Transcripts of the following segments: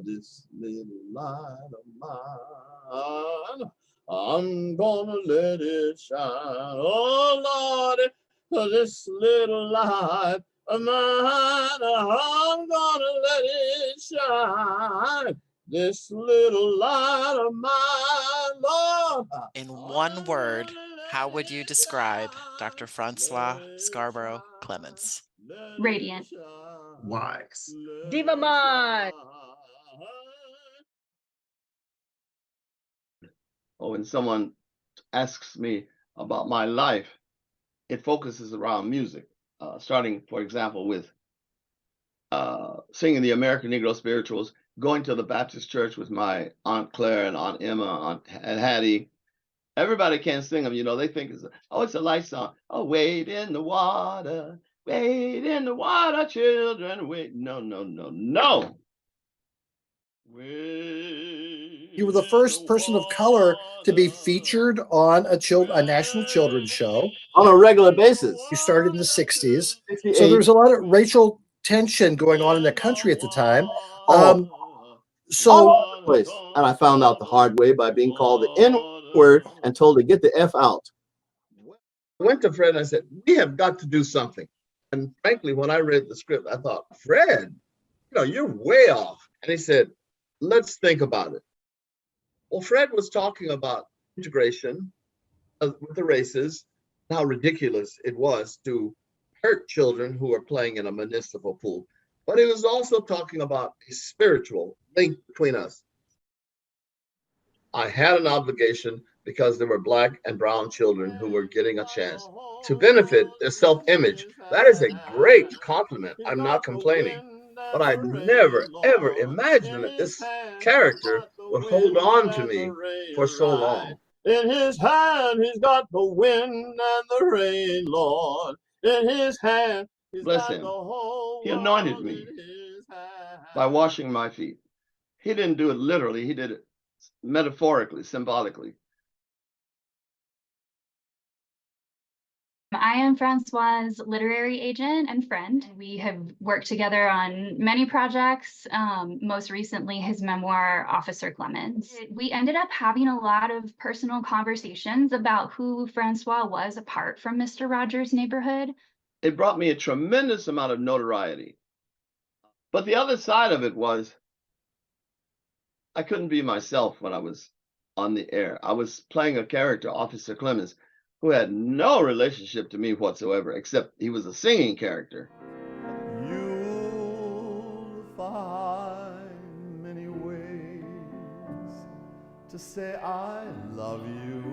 this little light of mine. I'm gonna let it shine. Oh Lord, this little light of mine. I'm gonna let it shine. This little light of mine, Lord. In one word, how would you describe Dr. François Scarborough Clemmons? Radiant. Wise. Divaman. When someone asks me about my life, it focuses around music, starting, for example, with singing the American Negro spirituals, going to the Baptist church with my Aunt Claire and Aunt Emma and Hattie. Everybody can sing them, you know. They think it's a light song. Oh, wade in the water, children, wait. No. You were the first person of color to be featured on a national children's show on a regular basis. You started in the 60s. 68. So there was a lot of racial tension going on in the country at the time. All over the place. And I found out the hard way by being called the N-word and told to get the F out. I went to Fred and I said, we have got to do something. And frankly, when I read the script, I thought, Fred, you're way off. And he said, let's think about it. Well, Fred was talking about integration with the races, how ridiculous it was to hurt children who are playing in a municipal pool. But he was also talking about a spiritual link between us. I had an obligation because there were Black and brown children who were getting a chance to benefit their self-image. That is a great compliment. I'm not complaining. But I never, ever imagined that this character would hold on to me for so long. In his hand, he's got the wind and the rain, Lord. In his hand, bless him. He anointed me by washing my feet. He didn't do it literally. He did it metaphorically, symbolically. I am Francois's literary agent and friend. We have worked together on many projects, most recently his memoir, Officer Clemmons. We ended up having a lot of personal conversations about who Francois was apart from Mr. Rogers' Neighborhood. It brought me a tremendous amount of notoriety. But the other side of it was, I couldn't be myself when I was on the air. I was playing a character, Officer Clemmons, who had no relationship to me whatsoever, except he was a singing character. You'll find many ways to say I love you.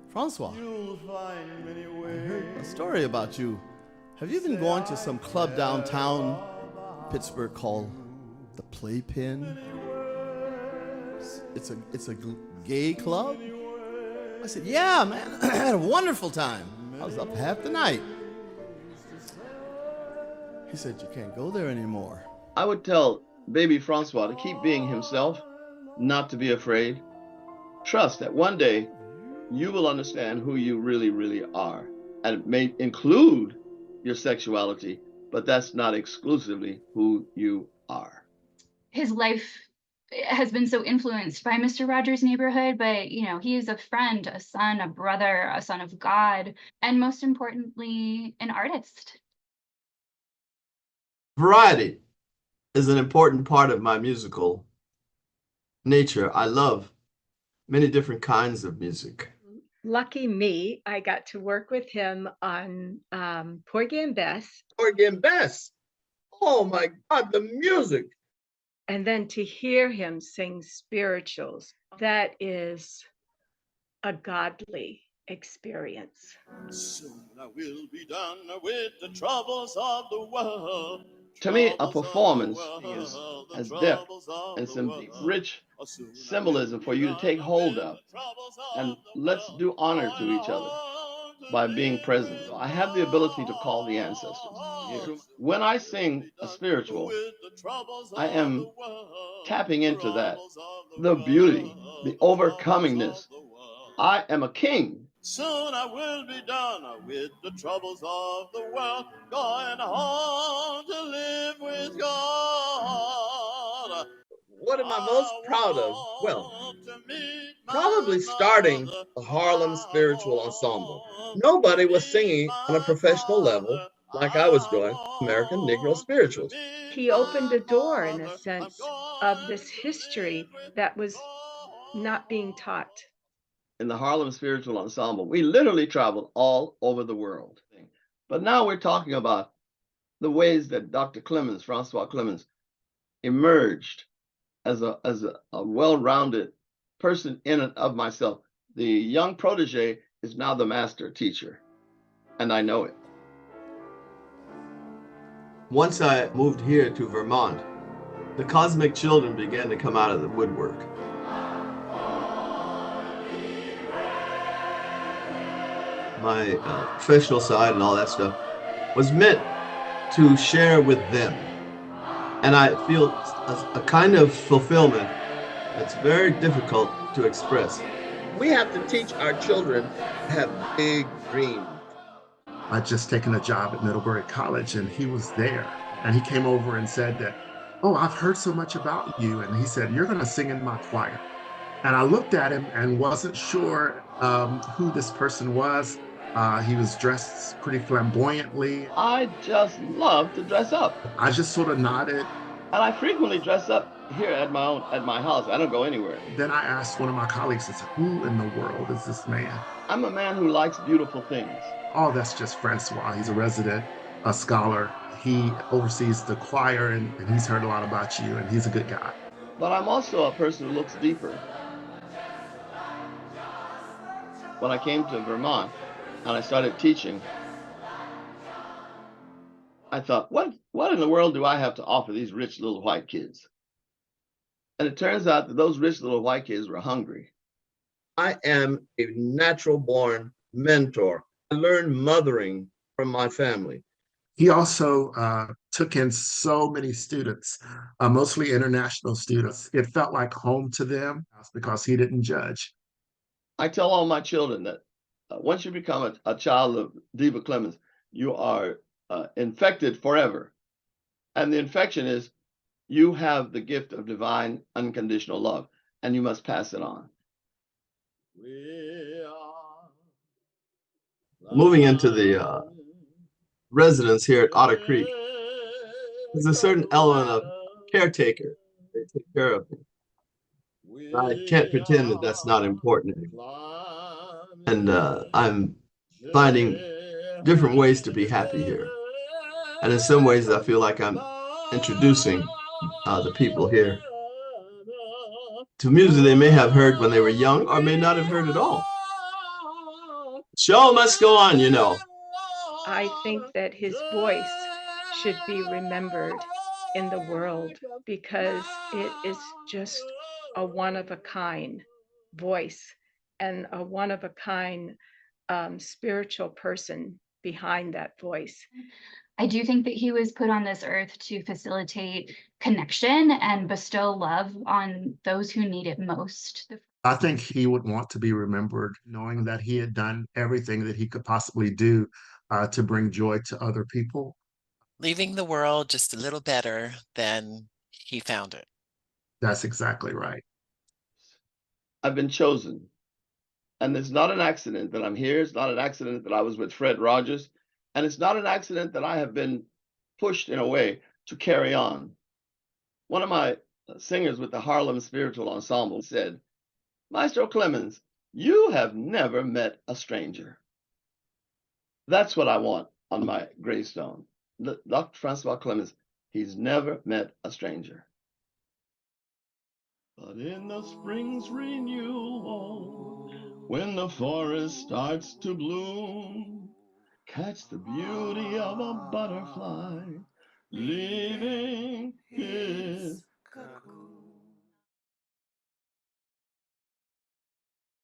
Francois, You'll find many ways. I heard a story about you. Have you been going to some club downtown Pittsburgh called the Playpen? It's a gay club? I said, yeah, man, I had a wonderful time. I was up half the night. He said, you can't go there anymore. I would tell baby Francois to keep being himself, not to be afraid. Trust that one day you will understand who you really, really are. And it may include your sexuality, but that's not exclusively who you are. His life has been so influenced by Mr. Rogers' Neighborhood, but he is a friend, a son, a brother, a son of God, and most importantly, an artist. Variety is an important part of my musical nature. I love many different kinds of music. Lucky me, I got to work with him on Porgy and Bess. Porgy and Bess. Oh my God, the music. And then to hear him sing spirituals, that is a godly experience. Soon I will be done with the troubles of the world. To me, a performance has depth and some deep, rich symbolism for you to take hold of. And let's do honor to each other by being present. I have the ability to call the ancestors. When I sing a spiritual, I am tapping into that, the beauty, the overcomingness. I am a king. Soon I will be done with the troubles of the world, going home to live with God. I'm most proud of, well, probably starting the Harlem Spiritual Ensemble. Nobody was singing on a professional level like I was doing American Negro spirituals. He opened a door, in a sense, of this history that was not being taught. In the Harlem Spiritual Ensemble, we literally traveled all over the world. But now we're talking about the ways that Dr. Clemmons, François Clemmons, emerged as a well-rounded person in and of myself. The young protege is now the master teacher, and I know it. Once I moved here to Vermont, the cosmic children began to come out of the woodwork. My professional side and all that stuff was meant to share with them. And I feel a kind of fulfillment that's very difficult to express. We have to teach our children to have big dreams. I'd just taken a job at Middlebury College, and he was there. And he came over and said that, "Oh, I've heard so much about you." And he said, "You're going to sing in my choir." And I looked at him and wasn't sure who this person was. He was dressed pretty flamboyantly. I just love to dress up. I just sort of nodded. And I frequently dress up here at my house. I don't go anywhere. Then I asked one of my colleagues, I said, "Who in the world is this man?" I'm a man who likes beautiful things. "Oh, that's just Francois. He's a resident, a scholar. He oversees the choir, and he's heard a lot about you, and he's a good guy." But I'm also a person who looks deeper. When I came to Vermont and I started teaching, I thought, what in the world do I have to offer these rich little white kids? And it turns out that those rich little white kids were hungry. I am a natural born mentor. I learned mothering from my family. He also took in so many students, mostly international students. It felt like home to them because he didn't judge. I tell all my children that once you become a child of Diva Clemmons, you are infected forever. And the infection is you have the gift of divine unconditional love, and you must pass it on. Moving into the residence here at Otter Creek, there's a certain element of caretaker. They take care of me. I can't pretend that that's not important. And I'm finding different ways to be happy here. And in some ways, I feel like I'm introducing the people here to music they may have heard when they were young or may not have heard at all. Show must go on, you know. I think that his voice should be remembered in the world because it is just a one-of-a-kind voice and a one-of-a-kind spiritual person behind that voice. I do think that he was put on this earth to facilitate connection and bestow love on those who need it most. I think he would want to be remembered knowing that he had done everything that he could possibly do to bring joy to other people. Leaving the world just a little better than he found it. That's exactly right. I've been chosen. And it's not an accident that I'm here. It's not an accident that I was with Fred Rogers. And it's not an accident that I have been pushed in a way to carry on. One of my singers with the Harlem Spiritual Ensemble said, "Maestro Clemmons, you have never met a stranger." That's what I want on my gravestone. Dr. François Clemmons, he's never met a stranger. But in the spring's renewal, when the forest starts to bloom, catch the beauty of a butterfly leaving his